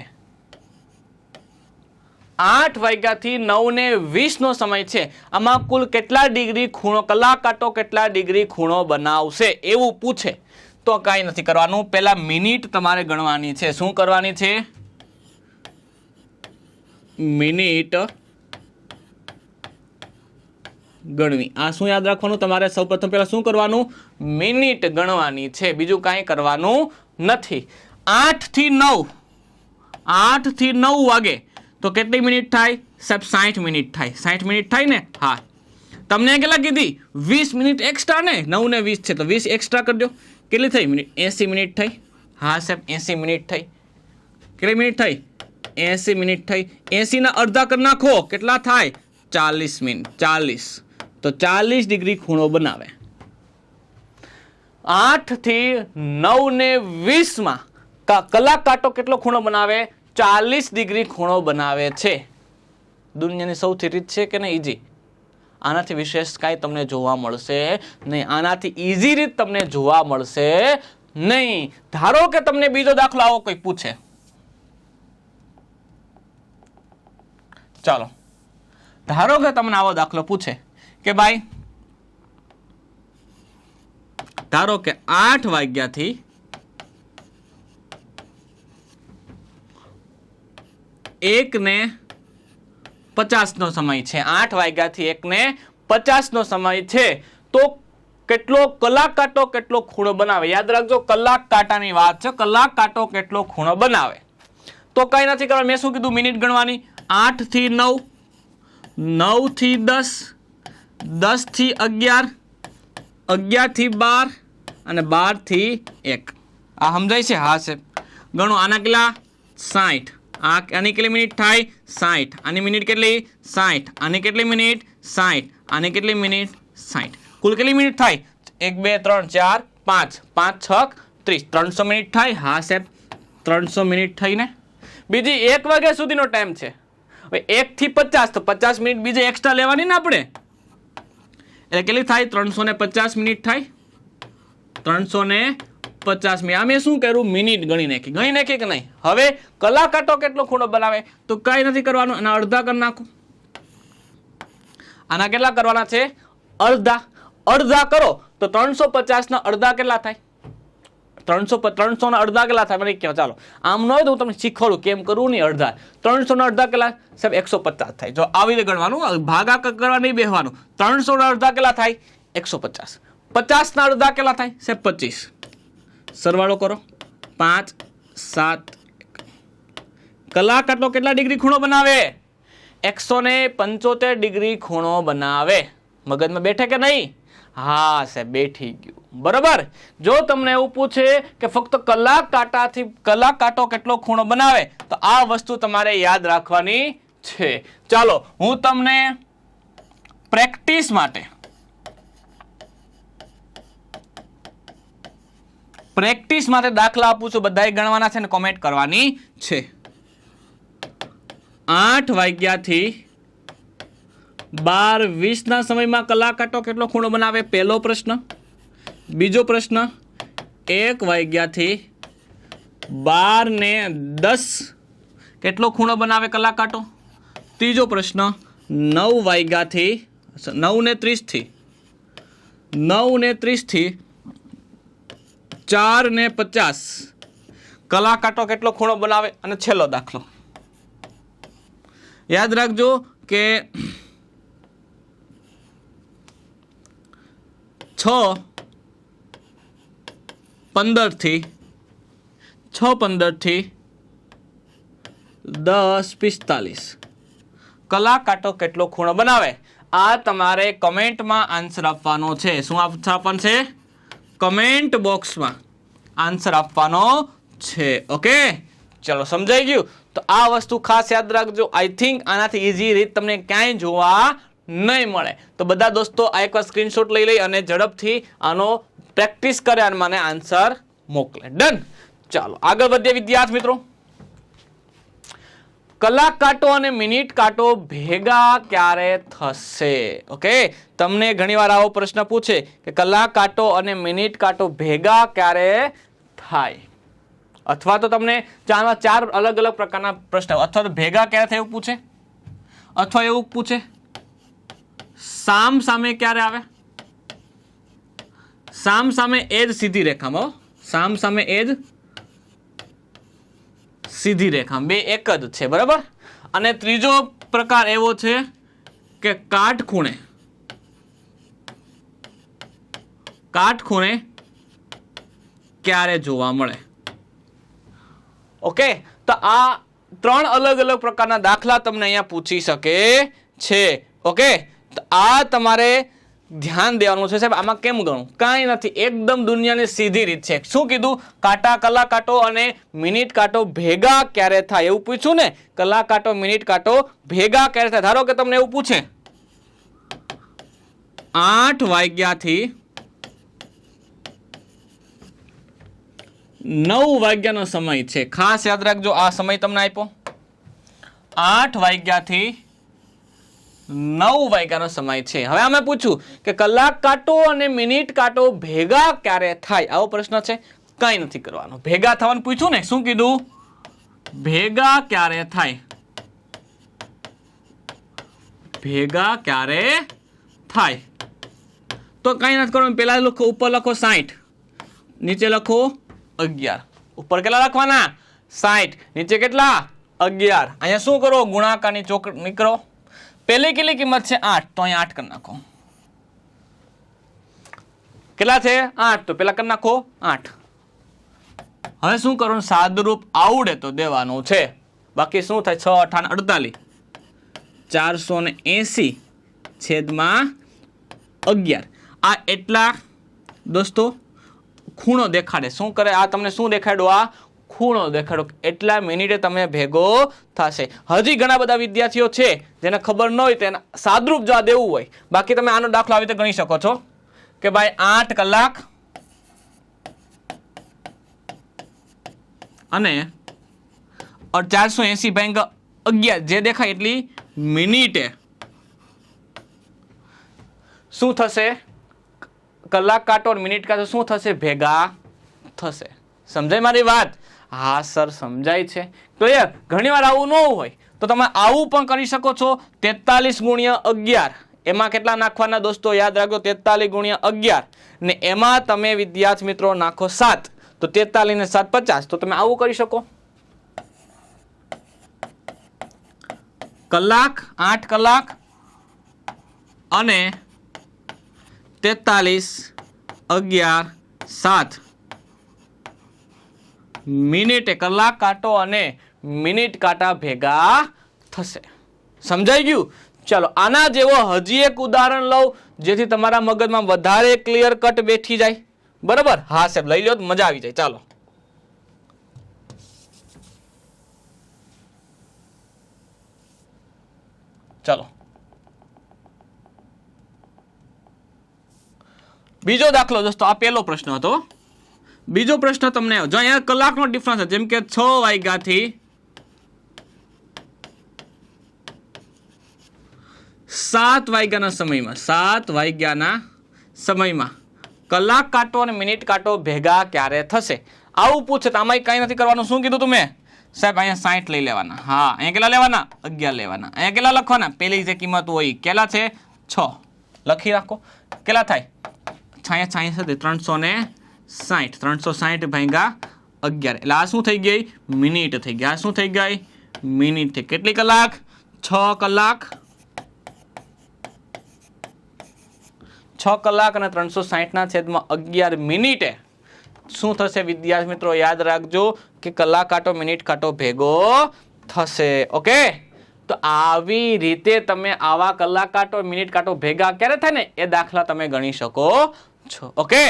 8 વાગ્યાથી 9 ને 20 નો સમય છે. આમાં કુલ કેટલા ડિગ્રી ખૂણો, કલાક કાંટો કેટલા ડિગ્રી ખૂણો બનાવશે એવું પૂછે તો કાંઈ નથી કરવાનું. પહેલા મિનિટ તમારે ગણવાની છે. શું કરવાની છે? મિનિટ ગણવી. આ શું યાદ રાખવાનું તમારે? સૌપ્રથમ પહેલા શું કરવાનું? મિનિટ ગણવાની છે, બીજું કાંઈ કરવાનું નથી. 8 થી 9, 8 થી 9 વાગે તો કેટલી મિનિટ થાય સાહેબ? 60 મિનિટ થાય. 60 મિનિટ થાય ને? હા. તમને કેટલા કીધી? 20 મિનિટ એક્સ્ટ્રા ને? 9 ને 20 છે તો 20 એક્સ્ટ્રા કરજો. કેટલી થઈ મિનિટ? 80 મિનિટ થઈ. હા સાહેબ 80 મિનિટ થઈ. કેટલી મિનિટ થઈ? 80 મિનિટ થઈ. 80 ના અડધા કરી નાખો, કેટલા થાય? 40 મિનિટ. 40 તો 40 ડિગ્રી ખૂણો બનાવે. 8 થી 9 ને 20 માં કલાક કાંટો કેટલો ખૂણો બનાવે? 40 ડિગ્રી ખૂણો બનાવે છે. દુનિયાની સૌથી રીત છે કે નહીં? ઈઝી. આનાથી વિશેષ કાંઈ તમને જોવા મળશે નહીં. આનાથી ઈઝી રીત તમને જોવા મળશે નહીં. ધારો કે તમને બીજો દાખલો આવો કોઈ પૂછે. ચાલો ધારો કે તમને આવો દાખલો પૂછે કે ભાઈ ધારો કે 8 વાગ્યાથી 1 ને 50 નો સમય છે. 8 વાગ્યાથી 1 ને 50 નો સમય છે તો કેટલો કલાક કાંટો કેટલો ખૂણો બનાવે? યાદ રાખજો કલાક કાંટાની વાત છે. કલાક કાંટો કેટલો ખૂણો બનાવે તો કઈ નથી કરવાનું. મેં શું કીધું? મિનિટ ગણવાની. 8 થી 9, 9 થી 10, 10 થી 11, 11 થી 12 અને 12 થી 1. આ સમજાય છે? હા સાહેબ. ગણો. આના કેટલા? 60. આની કેટલી મિનિટ થાય? 60. આની મિનિટ કેટલી? 60. આની કેટલી મિનિટ? 60. આની કેટલી મિનિટ? 60. કુલ કેટલી મિનિટ થાય? 1 2 3 4 5, 5 6 30. 300 મિનિટ થાય. હા સાહેબ 300 મિનિટ થઈ ને. બીજી 1 વાગ્યા સુધીનો ટાઈમ છે. હવે 1 થી 50 તો 50 મિનિટ બીજે એક્સ્ટ્રા લેવાની ને આપણે, એટલે કેટલી થાય? 350 મિનિટ થાય. 350 આ મેં શું કર્યું? મિનિટ ગણી નાખી કે નહીં? હવે કલાક કાંટો કેટલો ખૂણો બનાવે? તો કઈ નથી કરવાનું, અને અડધા કરી નાખો. આના કેટલા કરવાના છે? અડધા કરો તો 350 ના અડધા કેટલા થાય? 300 ના અડધા કેટલા થાય મને કહો. ચાલો આમ ન હોય તો હું તમને શીખવાડું કેમ કરવું. નહીં અડધા 300 ના અડધા કેટલા સાહેબ? 150 થાય. જો આવી રીતે ગણવાનું, ભાગાકાર કરવા નહીં બેસવાનું. 300 ના અડધા કેટલા થાય? 150. 50 ના અડધા કેટલા થાય સાહેબ? 25. સરવાળો કરો 5 7. કલાક કાંટો કેટલા ડિગ્રી ખૂણો બનાવે? 175 ડિગ્રી ખૂણો બનાવે. મગજમાં બેઠે કે નહીં? હા સાહેબ બેઠી ગયું. બરાબર. જો તમને એવું પૂછે કે ફક્ત કલાક કાંટો કેટલો ખૂણો બનાવે, તો આ વસ્તુ તમારે યાદ રાખવાની છે. ચાલો હું તમને પ્રેક્ટિસ માટે દાખલા આપું છું. બધાએ ગણવાના છે ને કોમેન્ટ કરવાની છે. 8 વાગ્યાથી 12:20 ના સમયમાં કલાક કાંટો કેટલો ખૂણો બનાવે? પહેલો પ્રશ્ન. બીજો પ્રશ્ન 1 વાગ્યાથી 12:10 કેટલો ખૂણો બનાવે કલાક કાંટો? ત્રીજો પ્રશ્ન 9 વાગ્યાથી 9:30 થી 4:50 કલાક કાંટો કેટલો ખૂણો બનાવે? અને છેલ્લો દાખલો યાદ રાખજો કે 6:15 થી 10:45 કલાક કાંટો કેટલો ખૂણો બનાવે? આ તમારે કમેન્ટમાં આન્સર આપવાનો છે. શું આપવાનું છે? કમેન્ટ બોક્સમાં આન્સર આપવાનો છે. ઓકે ચલો સમજાઈ ગયું. તો આ વસ્તુ ખાસ યાદ રાખજો. આઈ થિંક આનાથી ઈઝી રીત તમને ક્યાંય જોવા નહીં મળે. તો બધા દોસ્તો આ એકવાર સ્ક્રીનશોટ લઈ અને ઝડપથી આનો પ્રેક્ટિસ કરે અને મને આન્સર મોકલે. ડન. ચાલો આગળ વધીએ વિદ્યાર્થી મિત્રો. કલાક કાંટો અને મિનિટ કાંટો ભેગા ક્યારે થશે? ઓકે તમને ઘણીવાર આવો પ્રશ્ન પૂછે કે કલાક કાંટો અને મિનિટ કાંટો ભેગા ક્યારે થાય, અથવા તો તમને 4 અલગ અલગ પ્રકારના પ્રશ્ન, અથવા તો ભેગા ક્યારે થાય એવું પૂછે, અથવા એવું પૂછે સામ સામે ક્યારે આવે? સામ સામે એ જ સીધી રેખામાં, સામ સામે એ જ સીધી રેખામાં, બે એક જ છે. બરાબર. અને ત્રીજો પ્રકાર એવો છે કે કાટખૂણે ક્યારે જોવા મળે? ઓકે તો આ 3 અલગ અલગ પ્રકારના દાખલા તમને અહીંયા પૂછી શકે છે. ઓકે તો આ તમારે ધ્યાન દેવાનું છે સાહેબ. આમાં કેમ ગણું? કાંઈ નથી, એકદમ દુનિયાની સીધી રીત છે. શું કીધું? કલાક કાંટો અને મિનિટ કાંટો ભેગા ક્યારે થાય એવું પૂછ્યું ને. કલાક કાંટો મિનિટ કાંટો ભેગા ક્યારે થાય? ધારો કે તમને એવું પૂછે 8 વાગ્યાથી 9 વાગ્યાનો સમય છે. ખાસ યાદ રાખજો આ સમય તમને આપ્યો. 8 વાગ્યાથી 9 વાગ્યાનો સમય છે. હવે અમે પૂછ્યું કે કલાક કાંટો અને મિનિટ કાંટો ભેગા ક્યારે થાય? આવો પ્રશ્ન છે. કંઈ નથી કરવાનું. ભેગા થવાનું પૂછ્યું ને. શું કીધું? ભેગા ક્યારે થાય? ભેગા ક્યારે થાય? તો કંઈ નથી કરવાનું. પેલા લખો, ઉપર લખો 60, નીચે લખો 11. ઉપર કેટલા લખવાના? 60, નીચે કેટલા? 11. અહીંયા શું કરો? ગુણાકારની ચોકડી કરો. પહેલી કેટલી કિંમત છે? 8, તો અહીંયા 8 કરી નાખો. કેટલા છે? 8, તો પેલા કરી નાખો 8. હવે શું કરવાનું? સાદુરૂપ આવડે તો દેવાનું છે. બાકી શું થાય? 6 8 48, 480 છેદમાં 11. આ એટલા દોસ્તો ખૂણો દેખાડે. શું કરે? આ તમને શું દેખાડ્યું? આ ખૂણો દેખાડો. એટલા મિનિટે તમે ભેગો થશે. હજી ઘણા બધા વિદ્યાર્થીઓ છે જેને ખબર ન હોય તેને સાદરૂપ જો આ દેવું હોય. બાકી તમે આનો દાખલો આવી રીતે ગણી શકો છો કે ભાઈ 8 કલાક અને 480 ભાગ્યા 11 જે દેખાય એટલી મિનિટે શું થશે? કલાક કાંટો અને મિનિટ કાંટો શું થશે? ભેગા થશે. સમજાય મારી વાત? હા સર સમજાય છે. ક્લિયર? ઘણીવાર આવું ન હોય તો તમે આવું પણ કરી શકો છો. 43 ગુણ્યા 11 એમાં કેટલા નાખવાના દોસ્તો? યાદ રાખજો 43 ગુણ્યા 11 ને એમાં તમે વિદ્યાર્થી મિત્રો નાખો 7 તો 43 ને 7 50. તો તમે આવું કરી શકો. કલાક 8 કલાક અને 43 11 7 મિનિટે કલાક કાંટો અને મિનિટ કાંટા ભેગા થશે. સમજાઈ ગયું? ચાલો આના જેવો હજી એક ઉદાહરણ લઉં જેથી તમારા મગજમાં વધારે ક્લિયર કટ બેઠી જાય. બરાબર? હા સાહેબ લઈ લો તો મજા આવી જાય. ચાલો ચાલો બીજો દાખલો દોસ્તો. આ પહેલો પ્રશ્ન હતો. બીજો પ્રશ્ન તમને જો અહીંયા કલાકનો ડિફરન્સ છે. જેમ કે 6 વાગ્યાથી 7 વાગ્યાના સમયમાં 7 વાગ્યાના સમયમાં કલાક કાંટો અને મિનિટ કાંટો ભેગા ક્યારે થશે? આવું પૂછે તો આમાં કઈ નથી કરવાનું. શું કીધું તમે સાહેબ? અહીંયા 60 લઈ લેવાના. હા અહીંયા કેટલા લેવાના? 11 લેવાના. અહીંયા કેટલા લખવાના? પેલી જે કિંમત હોય કેટલા છે? 6 લખી રાખો. કેટલા થાય? 360 360 ભાગ્યા 11 એટલે આ શું થઈ ગઈ? મિનિટ થઈ ગઈ. આ શું થઈ ગઈ? મિનિટ થઈ. કેટલી કલાક? 6 કલાક. 6 કલાક અને 360 ના છેદમાં 11 મિનિટે શું થશે વિદ્યાર્થી મિત્રો? યાદ રાખજો કે કલાક કાંટો મિનિટ કાંટો ભેગો થશે. ઓકે તો આવી રીતે તમે આવા કલાક કાંટો મિનિટ કાંટો ભેગા ક્યારે થાય ને એ દાખલા તમે ગણી શકો છો. ઓકે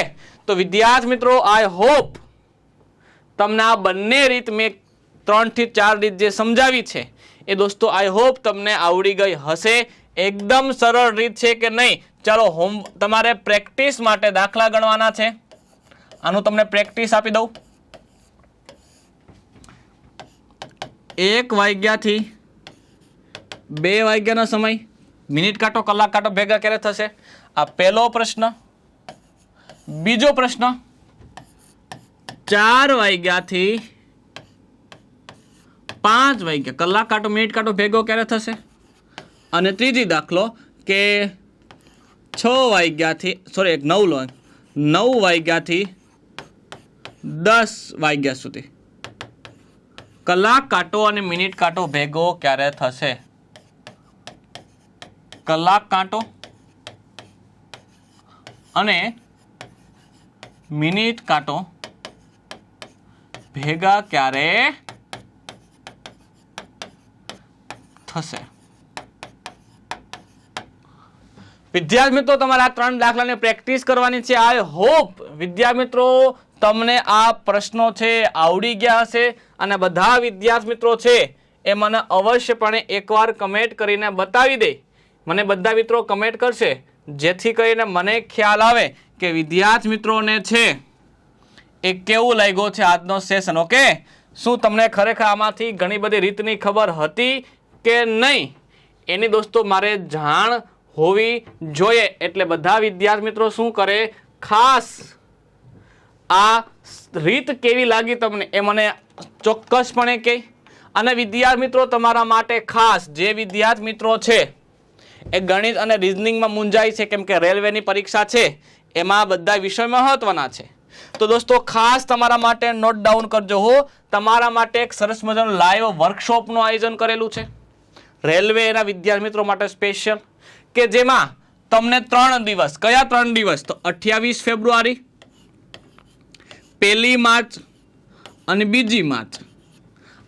તો વિદ્યાર્થી મિત્રો આઈ હોપ તમને આ બંને રીત મેં 3 થી 4 રીત જે સમજાવી છે એ દોસ્તો આઈ હોપ તમને આવડી ગઈ હશે. એકદમ સરળ રીત છે કે નહીં? ચાલો તમારે પ્રેક્ટિસ માટે દાખલા ગણવાના છે. આનું તમને પ્રેક્ટિસ આપી દઉં. 1 વાગ્યાથી 2 વાગ્યાનો સમય મિનિટ કાંટો કલાક કાંટો ભેગા ક્યારે થશે? આ પહેલો પ્રશ્ન. બીજો પ્રશ્ન 4 વાગ્યાથી 5 વાગ્યા કલાક કાંટો મિનિટ કાંટો ભેગો ક્યારે થશે? અને ત્રીજી દાખલો કે 6 વાગ્યાથી 9 વાગ્યાથી 10 વાગ્યા સુધી કલાક કાંટો અને મિનિટ કાંટો ભેગો ક્યારે થશે? કલાક કાંટો અને મિનિટ કાંટો ભેગા ક્યારે થશે? વિદ્યાર્થી મિત્રો તમારે આ 3 દાખલાની પ્રેક્ટિસ કરવાની છે. આઈ હોપ વિદ્યાર્થી મિત્રો તમને આ પ્રશ્નો છે આવડી ગયા હશે અને બધા વિદ્યાર્થી મિત્રો છે એ મને અવશ્યપણે એકવાર કમેન્ટ કરીને બતાવી દે. મને બધા મિત્રો કમેન્ટ કરશે જેથી કરીને મને ખ્યાલ આવે કે વિદ્યાર્થી મિત્રોને છે એ કેવું લાગ્યો છે આજનો સેશન. ઓકે શું તમને ખરેખર આમાંથી ઘણી બધી રીતની ખબર હતી કે નહીં એની દોસ્તો મારે જાણ હોવી જોઈએ. એટલે બધા વિદ્યાર્થી મિત્રો શું કરે? ખાસ આ રીત કેવી લાગી તમને એ મને ચોક્કસપણે કહે. અને વિદ્યાર્થી મિત્રો તમારા માટે ખાસ જે વિદ્યાર્થી મિત્રો છે એ ગણિત અને રિઝનિંગમાં મૂંઝાય છે કેમ કે રેલવેની પરીક્ષા છે એમાં બધા વિષય મહત્વના છે. તો દોસ્તો ખાસ તમારા માટે નોટ ડાઉન કરજો હો. તમારા માટે એક સરસ મજાનું લાઈવ વર્કશોપનું આયોજન કરેલું છે રેલવે એના વિદ્યાર્થી મિત્રો માટે સ્પેશિયલ, કે જેમાં તમને 3 દિવસ. કયા 3 દિવસ? તો 28 ફેબ્રુઆરી, 1 માર્ચ અને 2 માર્ચ.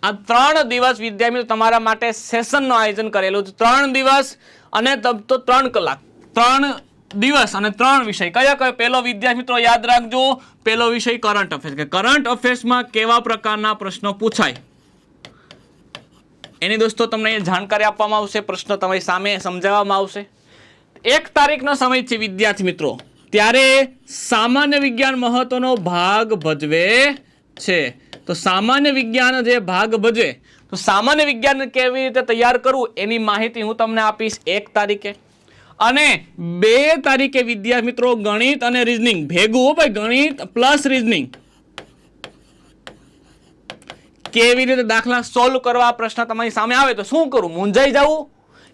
આ 3 દિવસ વિદ્યાર્થી મિત્રો તમારા માટે સેશનનું આયોજન કરેલું છે. 3 દિવસ અને તો 3 કલાક. 3 દિવસ અને 3 વિષય. કયા? પહેલો વિદ્યાર્થી મિત્રો યાદ રાખજો, પહેલો વિષય કરંટ અફેર્સ. કે કરંટ અફેર્સમાં કેવા પ્રકારના પ્રશ્નો પૂછાય એની દોસ્તો તમને જાણકારી આપવામાં આવશે. પ્રશ્ન તમારી સામે સમજાવવામાં આવશે. 1 તારીખનો સમય છે વિદ્યાર્થી મિત્રો, ત્યારે સામાન્ય વિજ્ઞાન મહત્વનો ભાગ ભજવે છે. તો સામાન્ય વિજ્ઞાન જે ભાગ ભજવે તો સામાન્ય વિજ્ઞાન કેવી રીતે તૈયાર કરવું એની માહિતી હું તમને આપીશ 1 તારીખે. અને 2 તારીખે વિદ્યાર્થી મિત્રો ગણિત અને રીઝનિંગ ભેગું હો ભાઈ, ગણિત પ્લસ રીઝનિંગ કેવી રીતે દાખલા સોલ્વ કરવા પ્રશ્ન તમારી સામે આવે તો શું કરવું? મૂંઝાઈ જવું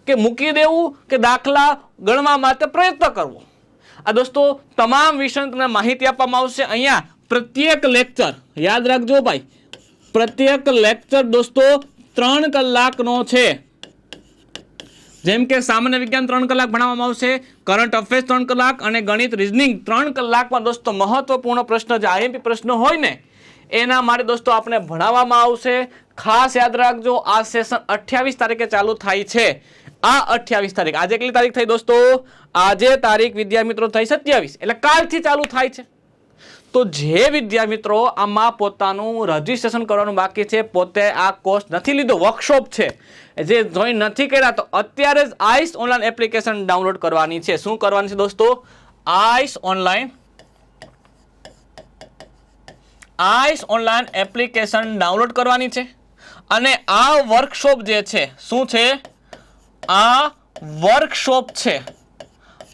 કે મૂકી દેવું કે દાખલા ગણવા માટે પ્રયત્ન કરવો? આ દોસ્તો તમામ વિષયની તમને માહિતી આપવામાં આવશે અહીંયા. પ્રત્યેક લેક્ચર યાદ રાખજો ભાઈ, પ્રત્યેક લેક્ચર દોસ્તો 3 કલાકનો છે. જેમ કે સામાન્ય વિજ્ઞાન 3 કલાક ભણાવવામાં આવશે, કરંટ અફેર્સ 3 કલાક અને ગણિત રીઝનિંગ 3 કલાકમાં દોસ્તો મહત્વપૂર્ણ પ્રશ્ન જે આઈએમપી પ્રશ્ન હોય ને એના માટે દોસ્તો આપણે ભણાવવામાં આવશે. ખાસ યાદ રાખજો આ સેશન 28 તારીખે ચાલુ થાય છે. આ 28 તારીખ, આજે કેટલી તારીખ થઈ દોસ્તો? આજે તારીખ વિદ્યાર્થી મિત્રો થઈ 27, એટલે કાલથી ચાલુ થાય છે. તો જે વિદ્યાર્થી મિત્રો આમાં પોતાનું રજીસ્ટ્રેશન કરવાનું બાકી છે, પોતે આ કોર્સ નથી લીધો, વર્કશોપ છે, જે જોઈન નથી કર્યા, તો અત્યારે જ આઈસ ઓનલાઈન એપ્લિકેશન ડાઉનલોડ કરવાની છે. શું કરવાની છે દોસ્તો? આઈસ ઓનલાઈન એપ્લિકેશન ડાઉનલોડ કરવાની છે. અને આ વર્કશોપ જે છે શું છે? આ વર્કશોપ છે.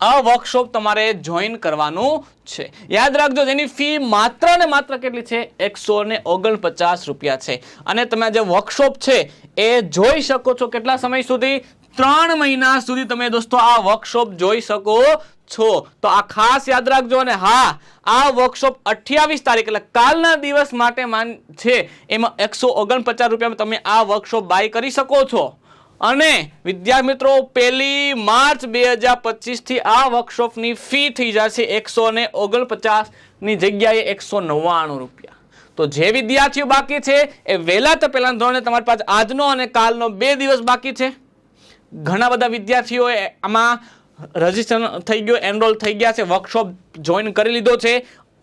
આ વર્કશોપ તમારે જોઈન કરવાનું છે. યાદ રાખજો જેની ફી માત્ર ને માત્ર કેટલી છે? 149 રૂપિયા છે. અને તમે જે વર્કશોપ છે એ જોઈ શકો છો કેટલા સમય સુધી? 3 મહિના સુધી તમે દોસ્તો આ વર્કશોપ જોઈ શકો છો. તો આ ખાસ યાદ રાખજો. અને હા, આ વર્કશોપ 28 તારીખ એટલે કાલના દિવસ માટે છે, એમાં 149 રૂપિયામાં તમે આ વર્કશોપ બાય કરી શકો છો. અને વિદ્યાર્થી મિત્રો 1 માર્ચ 2025 થી આ વર્કશોપની ફી થઈ જશે 149 ની જગ્યાએ 199 રૂપિયા. તો જે વિદ્યાર્થીઓ બાકી છે એ વહેલા તો પહેલા ધોરણે તમારી પાસે આજનો અને કાલનો 2 દિવસ બાકી છે. ઘણા બધા વિદ્યાર્થીઓએ આમાં રજીસ્ટ્રેશન થઈ ગયું, એનરોલ થઈ ગયા છે, વર્કશોપ જોઈન કરી લીધો છે.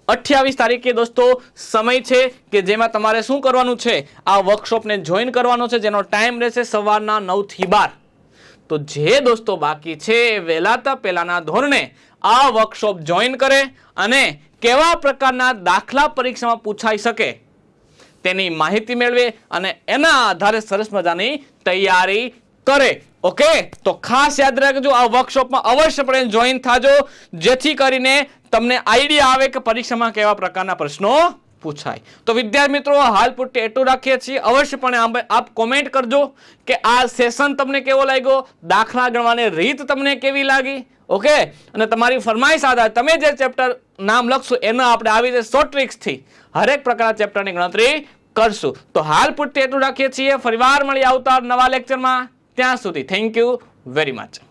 28 તારીખે દોસ્તો સમય છે કે જેમાં તમારે શું કરવાનું છે? આ વર્કશોપને જોઈન કરવાનો છે, જેનો ટાઈમ રહેશે સવારના 9 થી 12. તો જે દોસ્તો બાકી છે એ વહેલા પહેલાના ધોરણે આ વર્કશોપ જોઈન કરે અને કેવા પ્રકારના દાખલા પરીક્ષામાં પૂછાઈ શકે તેની માહિતી મેળવે અને એના આધારે સરસ મજાની તૈયારી કરે. ઓકે, તો ખાસ યાદ રાખજો આ વર્કશોપમાં અવશ્યપણે જોઈન થાજો, જેથી કરીને તમને આઈડિયા આવે કે પરીક્ષામાં કેવા પ્રકારના પ્રશ્નો પૂછાય. તો વિદ્યાર્થી મિત્રો હાલ પૂરતી એટલું રાખીએ છીએ. અવશ્યપણે આપ કોમેન્ટ કરજો કે આ સેશન તમને કેવો લાગ્યો, દાખલા ગણવાની રીત તમને કેવી લાગી. ઓકે, અને તમારી ફરમાઈશ આધારે તમે જે ચેપ્ટર નામ લખશો એના આપણે આવી રીતે શોર્ટ ટ્રિક્સથી હરેક પ્રકારના ચેપ્ટરની ગણતરી કરશું. તો હાલ પૂરતી એટલું રાખીએ છીએ. ફરીવાર મળી આવતા નવા લેક્ચરમાં. ત્યાં સુધી થેન્ક યુ વેરી મચ.